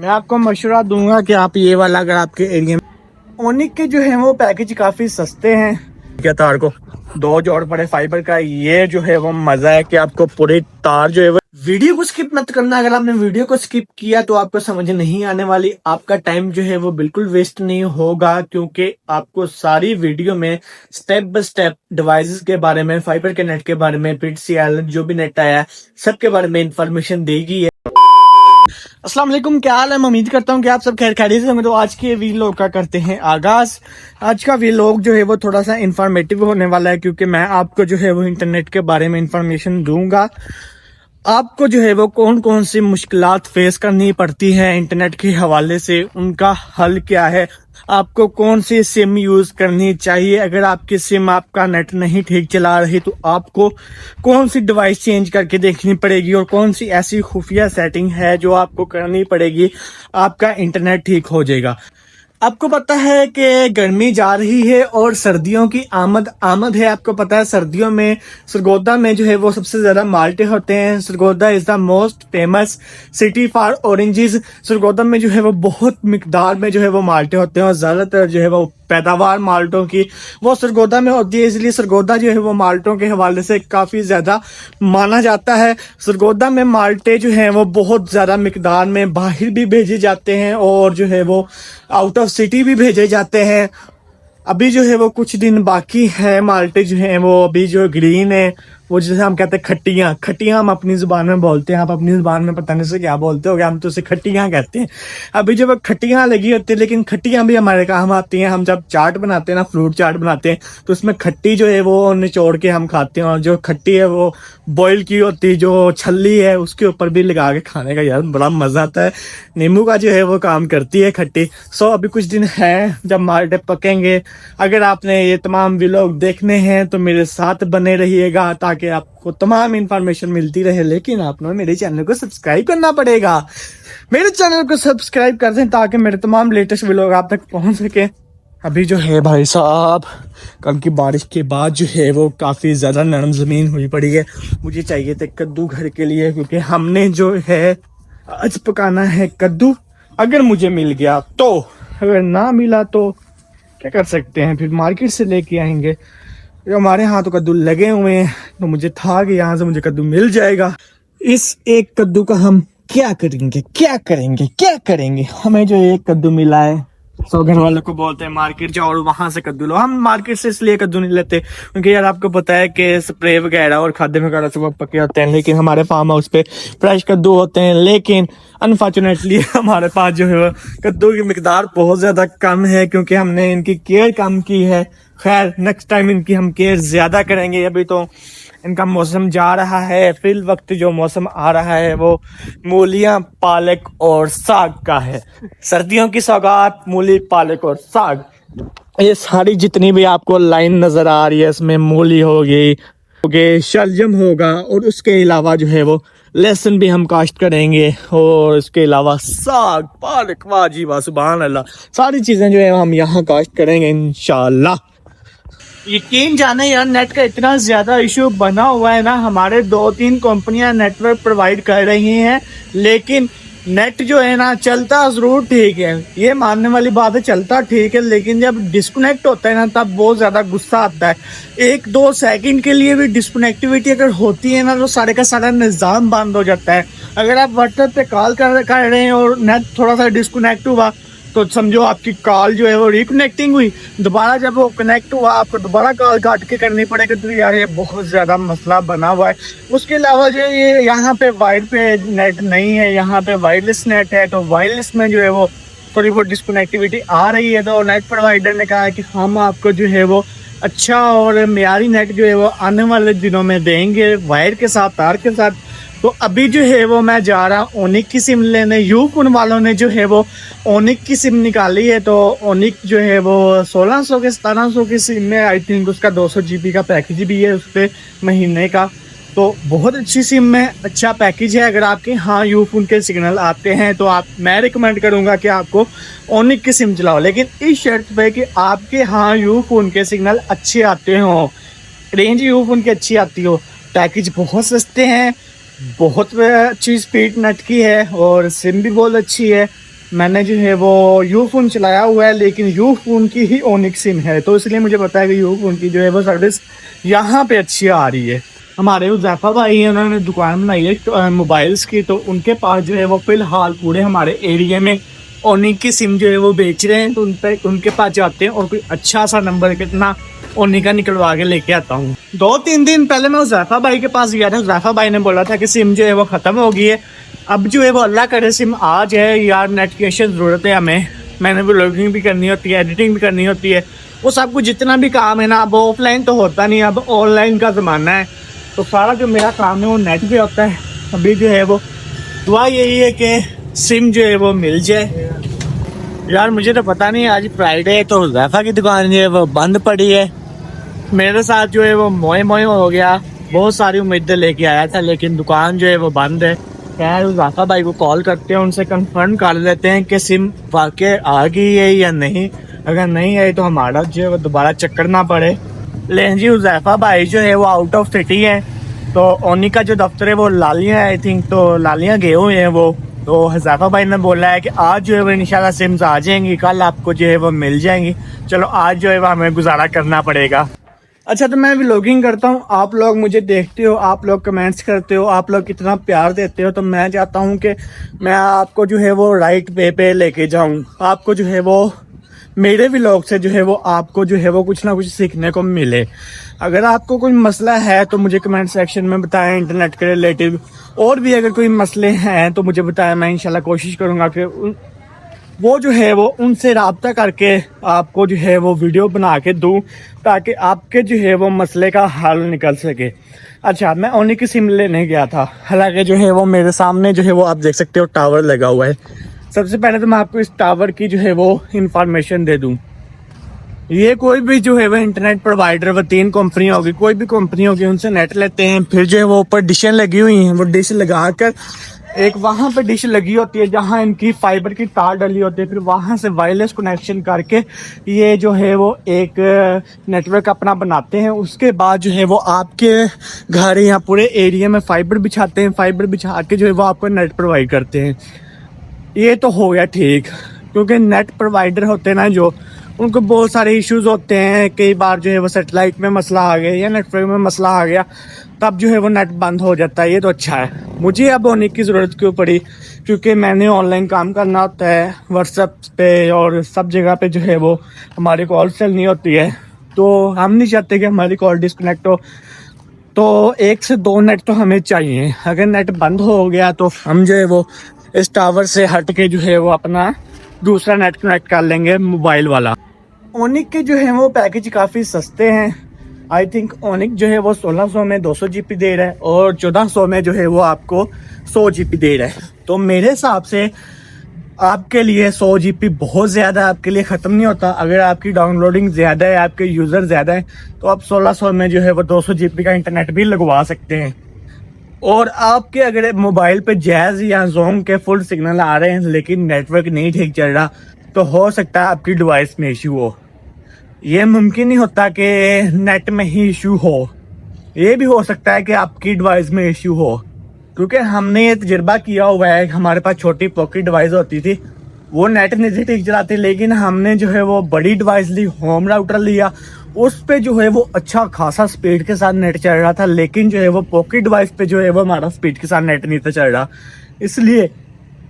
मैं आपको मशवरा दूंगा कि आप ये वाला अगर आपके एरिया में ओनिक के जो है वो पैकेज काफ़ी सस्ते हैं। क्या तार को 2 जोड़ पड़े फाइबर का, ये जो है वो मज़ा है कि आपको पूरी तार जो है वो। वीडियो को स्किप मत करना, अगर आपने वीडियो को स्किप किया तो आपको समझ नहीं आने वाली, आपका टाइम जो है वो बिल्कुल वेस्ट नहीं होगा, क्योंकि आपको सारी वीडियो में स्टेप बाय स्टेप डिवाइसेस के बारे में, फाइबर के नेट के बारे में, PTCL जो भी नेट आया सब के बारे में इंफॉर्मेशन देगी। अस्सलाम वालेकुम, क्या हाल है? मैं उम्मीद करता हूँ कि आप सब खैर खैरियत से होंगे। तो आज के वीलॉग का करते हैं आगाज। आज का वीलॉग जो है वो थोड़ा सा इंफॉर्मेटिव होने वाला है, क्योंकि मैं आपको जो है वो इंटरनेट के बारे में इंफॉर्मेशन दूंगा। आपको जो है वो कौन कौन सी मुश्किलात फेस करनी पड़ती है इंटरनेट के हवाले से, उनका हल क्या है, आपको कौन सी सिम यूज करनी चाहिए, अगर आपकी सिम आपका नेट नहीं ठीक चला रही तो आपको कौन सी डिवाइस चेंज करके देखनी पड़ेगी, और कौन सी ऐसी खुफिया सेटिंग है जो आपको करनी पड़ेगी, आपका इंटरनेट ठीक हो जाएगा। आपको पता है कि गर्मी जा रही है और सर्दियों की आमद है। आपको पता है सर्दियों में सरगोदा में जो है वो सबसे ज्यादा माल्टे होते हैं। Sargodha is the most famous city for oranges. Sargodha में जो है वो बहुत मिकदार में जो है वो माल्टे होते हैं, और ज्यादातर जो है वो पैदावार माल्टों की वो सरगोदा में होती है, इसलिए सरगोदा जो है वो माल्टों के हवाले से काफ़ी ज़्यादा माना जाता है। सरगोदा में माल्टे जो हैं वो बहुत ज़्यादा मिकदार में बाहर भी भेजे जाते हैं, और जो है वो आउट ऑफ सिटी भी भेजे जाते हैं। अभी जो है वो कुछ दिन बाकी है, माल्टे जो हैं वो अभी जो ग्रीन है, वो जैसे हम कहते हैं खट्टियाँ हम अपनी ज़ुबान में बोलते हैं, आप अपनी ज़ुबान में पता नहीं से क्या बोलते हो, हम तो उसे खट्टियाँ कहते हैं। अभी जब खट्टियाँ लगी होती है, लेकिन खट्टियाँ भी हमारे काम आती हैं। हम जब चाट बनाते हैं ना, फ्रूट चाट बनाते हैं, तो उसमें खट्टी जो है वो निचोड़ के हम खाते हैं, और जो खट्टी है वो बॉयल की होती है, जो छल्ली है उसके ऊपर भी लगा के खाने का यार बड़ा मज़ा आता है। नींबू का जो है वो काम करती है खट्टी। सो अभी कुछ दिन है जब माल्टे पकेंगे। अगर आपने ये तमाम व्लॉग देखने हैं तो मेरे साथ बने रहिएगा, ताकि आपको तमाम इंफॉर्मेशन मिलती रहे। लेकिन आपने मेरे चैनल को सब्सक्राइब करना पड़ेगा। मेरे चैनल को सब्सक्राइब कर दें ताकि मेरे तमाम लेटेस्ट व्लॉग आप तक पहुंच सके। अभी जो है भाई साहब, कल की बारिश के बाद जो है वो काफ़ी ज़्यादा नरम ज़मीन हुई पड़ी है। मुझे चाहिए थे कद्दू घर के लिए, क्योंकि हमने जो है आज पकाना है कद्दू। अगर मुझे मिल गया तो, अगर ना मिला तो क्या कर सकते हैं, फिर मार्केट से लेके आएंगे। हमारे यहाँ तो कद्दू लगे हुए हैं, तो मुझे था कि यहाँ से मुझे कद्दू मिल जाएगा। इस एक कद्दू का हम क्या करेंगे। हमें जो एक कद्दू मिला है, सो घर वालों को बोलते हैं मार्केट जाओ और वहां से कद्दू लो। हम मार्केट से इसलिए कद्दू नहीं लेते क्योंकि यार आपको पता है कि स्प्रे वगैरह और खाद्य वगैरह से वो पके होते हैं, लेकिन हमारे फार्म हाउस पे फ्रेश कद्दू होते हैं। लेकिन अनफॉर्चुनेटली हमारे पास जो है कद्दू की मिकदार बहुत ज्यादा कम है, क्योंकि हमने इनकी केयर कम की है। खैर नेक्स्ट टाइम इनकी हम केयर ज्यादा करेंगे। अभी तो इनका मौसम जा रहा है, फिल वक्त जो मौसम आ रहा है वो मूलियाँ, पालक और साग का है। सर्दियों की सौगात मूली, पालक और साग, ये सारी जितनी भी आपको लाइन नजर आ रही है, इसमें मूली होगी, शलजम होगा, और उसके अलावा जो है वो लहसुन भी हम काश्त करेंगे, और उसके अलावा साग, पालक, वाजी वाह सुभान अल्लाह, सारी चीजें जो है हम यहाँ काश्त करेंगे इंशाल्लाह। यकीन जाने यार, नेट का इतना ज्यादा इशू बना हुआ है ना, हमारे 2-3 कंपनियां नेटवर्क प्रोवाइड कर रही हैं, लेकिन नेट जो है ना चलता जरूर ठीक है, ये मानने वाली बात है, चलता ठीक है, लेकिन जब डिस्कनेक्ट होता है ना तब बहुत ज्यादा गुस्सा आता है। 1-2 सेकंड के लिए भी डिस्कनेक्टिविटी अगर होती है ना तो सारे का सारा निज़ाम बंद हो जाता है। अगर आप व्हाट्सएप पे कॉल कर रहे हैं और नेट थोड़ा सा डिस्कनेक्ट हुआ तो समझो आपकी कॉल जो है वो रिकनेक्टिंग हुई, दोबारा जब वो कनेक्ट हुआ आपको दोबारा कॉल काट के करनी पड़ेगी। तो यार ये बहुत ज़्यादा मसला बना हुआ है। उसके अलावा जो ये यहाँ पे वायर पे नेट नहीं है, यहाँ पे वायरलेस नेट है, तो वायरलेस में जो है वो थोड़ी बहुत डिस्कनेक्टिविटी आ रही है। तो नेट प्रोवाइडर ने कहा है कि हम आपको जो है वो अच्छा और मेयारी नेट जो है वो आने वाले दिनों में देंगे, वायर के साथ, तार के साथ। तो अभी जो है वो मैं जा रहा हूँ ओनिक की सिम लेने। यूफोन वालों ने जो है वो ओनिक की सिम निकाली है, तो ओनिक जो है वो 1600 के 1700 की सिम में आई थिंक उसका 200 GB का पैकेज भी है उस पर महीने का। तो बहुत अच्छी सिम है, अच्छा पैकेज है। अगर आपके यहाँ यूफोन के सिग्नल आते हैं तो मैं रिकमेंड करूँगा कि आपको ओनिक की सिम चलाओ, लेकिन इस शर्त पे कि आपके यहाँ यूफोन के सिग्नल अच्छे आते हों, रेंज यूफोन की अच्छी आती हो। पैकेज बहुत सस्ते हैं, बहुत अच्छी स्पीड नेट की है, और सिम भी बहुत अच्छी है। मैंने जो है वो यू फ़ोन चलाया हुआ है, लेकिन यू फ़ोन की ही ओनिक्स सिम है, तो इसलिए मुझे पता है कि यू फ़ोन की जो है वो सर्विस यहाँ पे अच्छी आ रही है। हमारे उज़ैफ़ा भाई हैं, उन्होंने दुकान बनाई है मोबाइल्स की, तो उनके पास जो है वो फ़िलहाल पूरे हमारे एरिया में ओनिक की सिम जो है वो बेच रहे हैं, तो उनके पास जाते हैं और कोई अच्छा सा नंबर कितना ओनिक का निकलवा के लेके आता हूँ। 2-3 दिन पहले मैं उज़ैफ़ा भाई के पास गया था, उज़ैफ़ा भाई ने बोला था कि सिम जो है वो ख़त्म हो गई है। अब जो है वो अल्लाह करे सिम आ जाए यार, नेट की ऐसी ज़रूरत है हमें। मैंने व्लॉगिंग भी करनी होती है, एडिटिंग भी करनी होती है, वो सब कुछ जितना भी काम है ना, अब ऑफलाइन तो होता नहीं, अब ऑनलाइन का ज़माना है, तो सारा जो मेरा काम है वो नेट पे होता है। अभी जो है वो दुआ यही है कि सिम जो है वो मिल जाए। यार मुझे तो पता नहीं, आज फ्राइडे है तो ज़ैफ़ा की दुकान जो है वो बंद पड़ी है। मेरे साथ जो है वो मोए मोए हो गया, बहुत सारी उम्मीदें लेके आया था, लेकिन दुकान जो है वो बंद है। खैर उज़ैफ़ा भाई को कॉल करते हैं, उनसे कंफर्म कर लेते हैं कि सिम वाकई आ गई है या नहीं। अगर नहीं आई तो हमारा जो है वो दोबारा चक्कर ना पड़े। लेकिन जी उज़ैफ़ा भाई जो है वो आउट ऑफ सिटी है, तो ओनिक का जो दफ्तर है वो लालियाँ आई थिंक, तो लालियाँ गए हुए हैं वो। तो उज़ैफ़ा भाई ने बोला है कि आज जो है वो इंशाल्लाह सिम्स आ जाएंगी, कल आपको जो है वो मिल जाएंगी। चलो आज जो है वो हमें गुजारा करना पड़ेगा। अच्छा, तो मैं व्लॉगिंग करता हूँ, आप लोग मुझे देखते हो, आप लोग कमेंट्स करते हो, आप लोग कितना प्यार देते हो, तो मैं चाहता हूँ कि मैं आपको जो है वो राइट वे पे लेके जाऊँ। आपको जो है वो मेरे व्लॉग से जो है वो आपको जो है वो कुछ ना कुछ सीखने को मिले। अगर आपको कोई मसला है तो मुझे कमेंट सेक्शन में बताएं इंटरनेट के रिलेटिव, और भी अगर कोई मसले हैं तो मुझे बताएं, मैं इंशाल्लाह कोशिश करूँगा कि वो जो है वो उनसे रब्ता करके आपको जो है वो वीडियो बना के दूँ, ताकि आपके जो है वो मसले का हल निकल सके। अच्छा, मैं ओनिक की सिम लेने गया था, हालांकि जो है वो मेरे सामने जो है वो आप देख सकते हो टावर लगा हुआ है। सबसे पहले तो मैं आपको इस टावर की जो है वो इंफॉर्मेशन दे दूँ। ये कोई भी जो है वो इंटरनेट प्रोवाइडर, वो 3 कंपनी होगी, कोई भी कंपनी होगी, उनसे नेट लेते हैं, फिर जो है वो ऊपर डिशें लगी हुई हैं, वो डिश लगा कर एक वहाँ पे डिश लगी होती है जहाँ इनकी फाइबर की तार डली होती है, फिर वहाँ से वायरलेस कनेक्शन करके ये जो है वो एक नेटवर्क अपना बनाते हैं। उसके बाद जो है वो आपके घर या पूरे एरिया में फाइबर बिछाते हैं, फाइबर बिछा के जो है वो आपको नेट प्रोवाइड करते हैं। ये तो हो गया ठीक, क्योंकि नेट प्रोवाइडर होते हैं ना जो, उनको बहुत सारे इश्यूज होते हैं। कई बार जो है वो सेटेलाइट में मसला आ गया या नेटवर्क में मसला आ गया, तब जो है वो नेट बंद हो जाता है। ये तो अच्छा है। मुझे अब ओनिक की ज़रूरत क्यों पड़ी, क्योंकि मैंने ऑनलाइन काम करना होता है, व्हाट्सएप पे और सब जगह पे जो है वो हमारी कॉल चलनी होती है, तो हम नहीं चाहते कि हमारी कॉल डिस्कनेक्ट हो। तो 1 से 2 नेट तो हमें चाहिए। अगर नेट बंद हो गया तो हम जो है वो इस टावर से हट के जो है वो अपना दूसरा नेट कनेक्ट कर लेंगे, मोबाइल वाला। ओनिक के जो है वो पैकेज काफ़ी सस्ते हैं। आई थिंक ओनिक जो है वो 1600 में 200 GB दे रहा है, और 1400 में जो है वो आपको 100 GB दे रहा है। तो मेरे हिसाब से आपके लिए 100 GB बहुत ज़्यादा, आपके लिए ख़त्म नहीं होता। अगर आपकी डाउनलोडिंग ज़्यादा है, आपके यूज़र ज़्यादा है, तो आप 1600 में जो है वो 200 GB का इंटरनेट भी लगवा सकते हैं। और आपके अगर मोबाइल पे जैज़ या जोंग के फुल सिग्नल आ रहे हैं लेकिन नेटवर्क नहीं ठीक चल रहा, तो हो सकता है आपकी डिवाइस में इशू हो। ये मुमकिन नहीं होता कि नेट में ही इशू हो, ये भी हो सकता है कि आपकी डिवाइस में इशू हो, क्योंकि हमने ये तजुर्बा किया हुआ है। हमारे पास छोटी पॉकेट डिवाइस होती थी, वो नेट नहीं थी ठीक चलाती, लेकिन हमने जो है वो बड़ी डिवाइस ली, होम राउटर लिया, उस पे जो है वो अच्छा खासा स्पीड के साथ नेट चल रहा था। लेकिन जो है वो पॉकेट डिवाइस पे जो है वो हमारा स्पीड के साथ नेट नहीं था चल रहा। इसलिए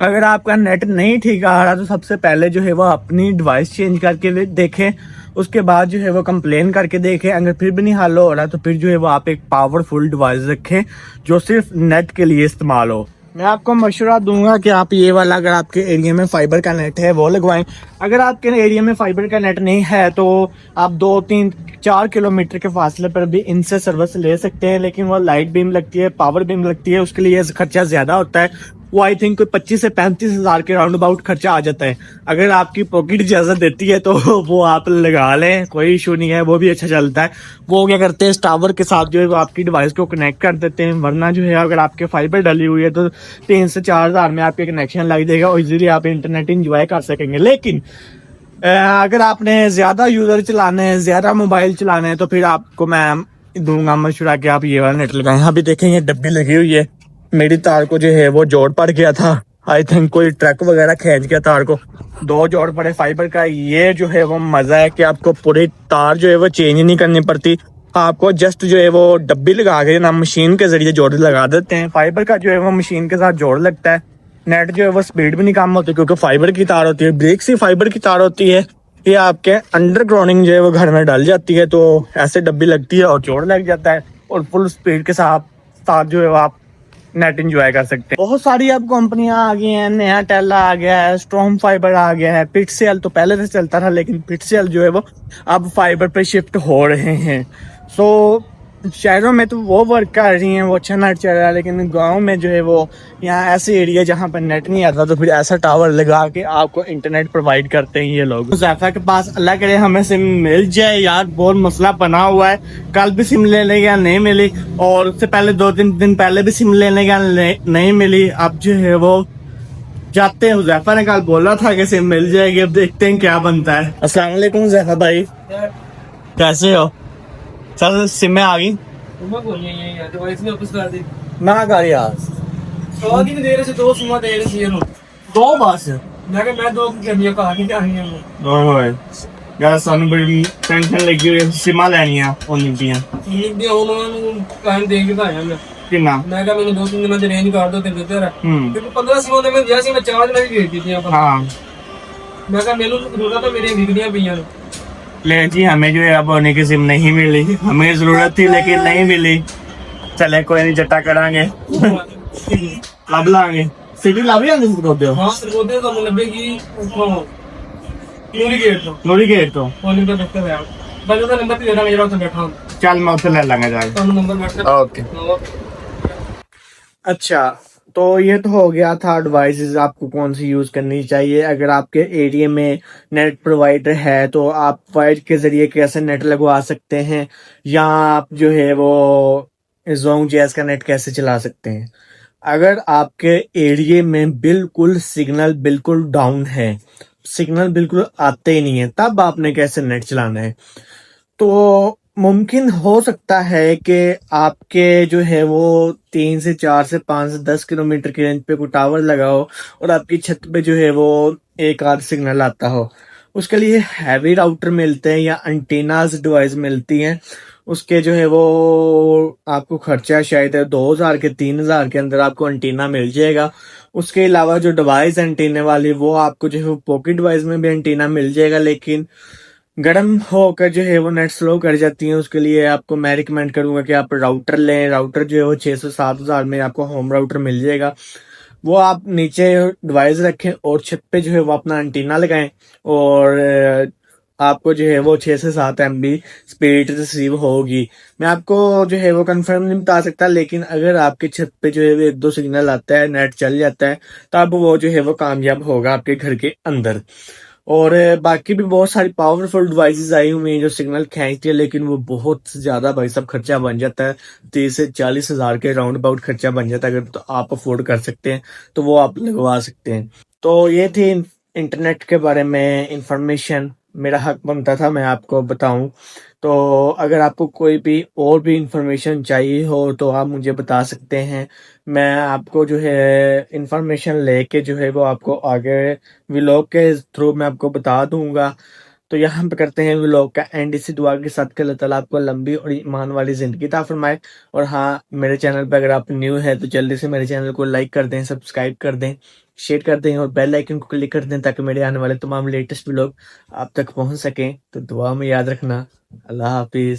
अगर आपका नेट नहीं ठीक आ रहा तो सबसे पहले जो है वो अपनी डिवाइस चेंज करके देखें, उसके बाद जो है वो कंप्लेन करके देखें। अगर फिर भी नहीं हल हो रहा तो फिर जो है वो आप एक पावरफुल डिवाइस रखें जो सिर्फ नेट के लिए इस्तेमाल हो। मैं आपको मशवरा दूंगा कि आप ये वाला, अगर आपके एरिया में फाइबर का नेट है वो लगवाएं। अगर आपके एरिया में फाइबर का नेट नहीं है तो आप 2, 3, 4 किलोमीटर के फासले पर भी इनसे सर्विस ले सकते हैं, लेकिन वो लाइट बीम लगती है, पावर बीम लगती है, उसके लिए खर्चा ज़्यादा होता है। वो आई थिंक कोई 25 से 35 हज़ार के राउंड अबाउट खर्चा आ जाता है। अगर आपकी पॉकेट इजाज़त देती है तो वो आप लगा लें, कोई इशू नहीं है, वो भी अच्छा चलता है। वो क्या करते हैं, इस टावर के साथ जो है वो आपकी डिवाइस को कनेक्ट कर देते हैं। वरना जो है अगर आपके फाइबर डली हुई है तो 3 से 4 हज़ार में आपके कनेक्शन लग जाएगा और इजीली आप इंटरनेट इंजॉय कर सकेंगे। लेकिन अगर आपने ज़्यादा यूज़र चलाने हैं, ज़्यादा मोबाइल चलाने हैं, तो फिर आपको मैं दूंगा मशवरा कि आप ये वाला नेट लगाएं। अभी देखें ये डब्बी लगी हुई है, मेरी तार को जो है वो जोड़ पड़ गया था, आई थिंक कोई ट्रक वगैरह खींच गया तार को। 2 जोड़ पड़े फाइबर का। ये जो है वो मजा है कि आपको पूरी तार जो है वो चेंज नहीं करनी पड़ती। आपको जस्ट जो है वो डब्बी लगा के ना मशीन के जरिए जोड़ लगा देते हैं। फाइबर का जो है वो मशीन के साथ जोड़ लगता है। नेट जो है वो स्पीड भी नहीं कम होती क्योंकि फाइबर की तार होती है। ब्रेक सी फाइबर की तार होती है। ये आपके अंडरग्राउंडिंग जो है वो घर में डल जाती है, तो ऐसे डब्बी लगती है और जोड़ लग जाता है और फुल स्पीड के साथ जो है वो आप नेट एंजॉय कर सकते हैं। बहुत सारी अब कंपनियां आ गई हैं। नया टेला आ गया है, स्ट्रॉम फाइबर आ गया है, पिक्सेल तो पहले से चलता था लेकिन पिक्सेल जो है वो अब फाइबर पे शिफ्ट हो रहे हैं। सो शहरों में तो वो वर्क कर रही हैं, वो अच्छा नेट चल रहा है, लेकिन गांव में जो है वो यहाँ ऐसे एरिया जहाँ पर नेट नहीं आता तो फिर ऐसा टावर लगा के आपको इंटरनेट प्रोवाइड करते हैं ये लोग। ज़ैफ़ा के पास अल्लाह करे हमें सिम मिल जाए यार, बहुत मसला बना हुआ है। कल भी सिम लेने गया नहीं मिली और उससे पहले 2-3 दिन पहले भी सिम लेने गया नहीं मिली। अब जो है वो जाते हैं। ज़ैफ़ा ने कल बोला था कि सिम मिल जाएगी, अब देखते हैं क्या बनता है। अस्सलाम वालेकुम ज़ैफ़ा भाई, कैसे हो? चल सिम आ गई ना कर यार। दो सिमा दे रहे ਸੀ ਇਹਨੂੰ 2 बस ਮੈਂ ਕਿਹਾ ਮੈਂ ਦੋ ਕਰਨੀਆਂ ਕਹਾਣੀ ਕਹਾਣੀਆਂ ਨੂੰ ਓਏ ਯਾਰ ਸਾਨੂੰ ਬੜੀ ਟੈਨਸ਼ਨ ਲੱਗੀ ਹੋਈ, ਸਿਮਾਂ ਲੈਣੀਆਂ ਉਹਨੀ ਦੀਆਂ। ਠੀਕ ਦੀ ਉਹਨਾਂ ਨੂੰ ਕਾਹਨ ਦੇ ਕੇ ਆਇਆ ਮੈਂ ਕਿੰਨਾ? ਮੈਂ ਕਿਹਾ ਮੈਨੂੰ 2-3 ਦਿਨਾਂ ਚ ਰੇਂਜ ਕਰ ਦੋ ਤੇ ਬਿਹਤਰ ਹੈ। ਹੂੰ ਤੇ 15 ਸਿਮਾ ਦੇ ਮੈਂ ਜਿਆ ਸੀ ਮੈਂ ਚਾਰਜ ਨਹੀਂ ਦੇ ਦਿੱਤੀਆਂ ਪਰ हाँ ਮੈਂ ਕਿਹਾ ਮੈਨੂੰ ਜ਼ਰੂਰਤ ਹੈ ਮੇਰੀਆਂ ਵਿਕਦੀਆਂ ਪਈਆਂ ਨੇ। लेकिन जी हमें जो है अब होने की सिम नहीं मिली। हमें जरूरत थी लेकिन नहीं मिली। चले कोई नहीं, जट्टा करांगे लब लांगे। सिटी लब जाते होते हो? ਹਾਂ ਸਰੋਦੇ ਤੁਹਾਨੂੰ ਲੱਭੇਗੀ ਉੱਥੋਂ ਨੂਰੀ ਗੇਟ ਤੋਂ लोरी गेट तो ਫੋਨ ਨੰਬਰ ਦਿੱਤਾ ਹੋਇਆ ਬੰਦੇ ਦਾ ਨੰਬਰ ਦੇ ਦਾਂਗਾ ਜਿਹੜਾ ਉੱਥੇ ਬੈਠਾ ਹੁੰਦਾ चल मैं उसे ले लांगा जाके। ਤੁਹਾਨੂੰ ਨੰਬਰ WhatsApp ओके। अच्छा, तो ये तो हो गया था एडवाइसेस आपको कौन सी यूज करनी चाहिए। अगर आपके एरिया में नेट प्रोवाइडर है तो आप वायर के जरिए कैसे नेट लगवा सकते हैं, या आप जो है वो जोंग जैस का नेट कैसे चला सकते हैं। अगर आपके एरिया में बिल्कुल सिग्नल बिल्कुल डाउन है, सिग्नल बिल्कुल आते ही नहीं है, तब आपने कैसे नेट चलाना है। तो मुमकिन हो सकता है कि आपके जो है वो 3 से 4 से 5 से 10 किलोमीटर की रेंज पे कोई टावर लगा हो और आपकी छत पे जो है वो एक आध सिग्नल आता हो। उसके लिए हैवी राउटर मिलते हैं या एंटीनास डिवाइस मिलती हैं। उसके जो है वो आपको खर्चा शायद 2,000 के 3,000 के अंदर आपको एंटीना मिल जाएगा। उसके अलावा जो डिवाइस एंटीने वाली वो आपको जो है वो पॉकेट डिवाइस में भी एंटीना मिल जाएगा, लेकिन गर्म होकर जो है वो नेट स्लो कर जाती है। उसके लिए आपको मैं रिकमेंड करूंगा कि आप राउटर लें। राउटर जो है वो 600-7,000 में आपको होम राउटर मिल जाएगा। वो आप नीचे डिवाइस रखें और छत पे जो है वो अपना एंटीना लगाएं और आपको जो है वो 6 से 7 MB स्पीड रिसीव होगी। मैं आपको जो है वो कंफर्म नहीं बता सकता, लेकिन अगर आपके छत पे जो है वो 1-2 सिग्नल आता है, नेट चल जाता है, तब वो जो है वो कामयाब होगा आपके घर के अंदर। और बाकी भी बहुत सारी पावरफुल डिवाइसेस आई हुई हैं जो सिग्नल खींचती है, लेकिन वो बहुत ज्यादा भाई सब खर्चा बन जाता है। 30 से 40 हजार के राउंड अबाउट खर्चा बन जाता है। अगर तो आप अफोर्ड कर सकते हैं तो वो आप लगवा सकते हैं। तो ये थी इंटरनेट के बारे में इंफॉर्मेशन। मेरा हक बनता था मैं आपको बताऊं। तो अगर आपको कोई भी और भी इंफॉर्मेशन चाहिए हो तो आप मुझे बता सकते हैं। मैं आपको जो है इंफॉर्मेशन लेके जो है वो आपको आगे व्लॉग के थ्रू मैं आपको बता दूंगा। तो यहाँ पे करते हैं व्लॉग का एंड। इसी दुआ के साथ कि अल्लाह ताला आपको लंबी और ईमान वाली जिंदगी अता फरमाए। और हाँ, मेरे चैनल पे अगर आप न्यू है तो जल्दी से मेरे चैनल को लाइक कर दें, सब्सक्राइब कर दें, शेयर कर दें और बेल आइकन को क्लिक कर दें ताकि मेरे आने वाले तमाम लेटेस्ट व्लॉग आप तक पहुंच सकें। तो दुआ में याद रखना। अल्लाह हाफिज।